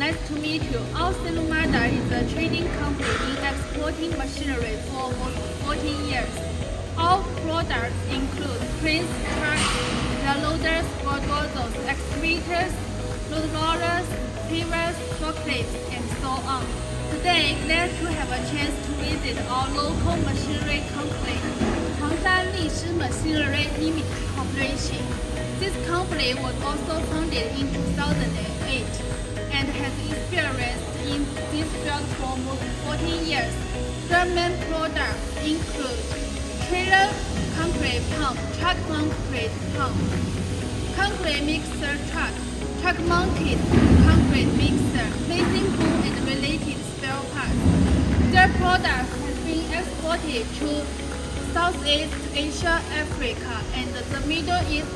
Nice to meet you. Our SINOMADA is a trading company in exporting machinery for almost 14 years. Our products include cranes, trucks, wheel loaders, bulldozers, excavators, road rollers, pavers, forklifts, and so on. Today, glad to have a chance to visit our local machinery company, Changsha Lishi Machinery Limited Corporation. This company was also founded in 2008 and has experience in this field for almost 14 years. Their main products include trailer concrete pump, truck concrete pump, concrete mixer truck, truck mounted concrete mixer, mixing boom and related spare parts. Their products have been exported to Southeast Asia, Africa, and the Middle East.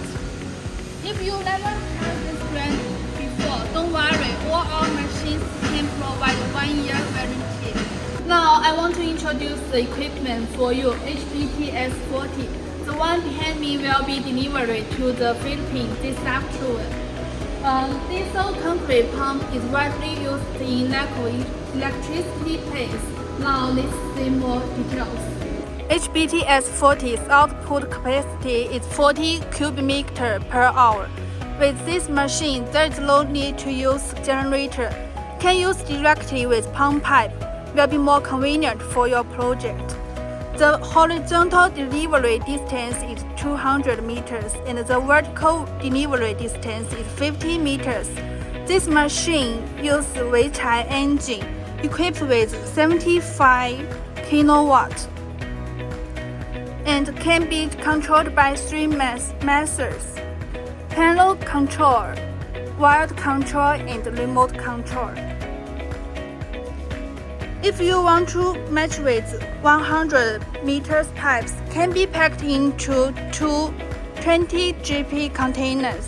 If you never tried this brand before, don't worry, all our machines can provide 1 year warranty. Now I want to introduce the equipment for you, HBTS40. The one behind me will be delivered to the Philippines this afternoon. Diesel concrete pump is widely used in electricity plants. Now let's see more details. HBTS40's output capacity is 40 cubic meters per hour. With this machine, there is no need to use generator. Can use directly with pump pipe. Will be more convenient for your project. The horizontal delivery distance is 200 meters and the vertical delivery distance is 50 meters. This machine uses WEICHAI engine equipped with 75 kilowatt and can be controlled by 3 methods: panel control, wired control, and remote control. If you want to match with 100 meters pipes, can be packed into two 20 GP containers.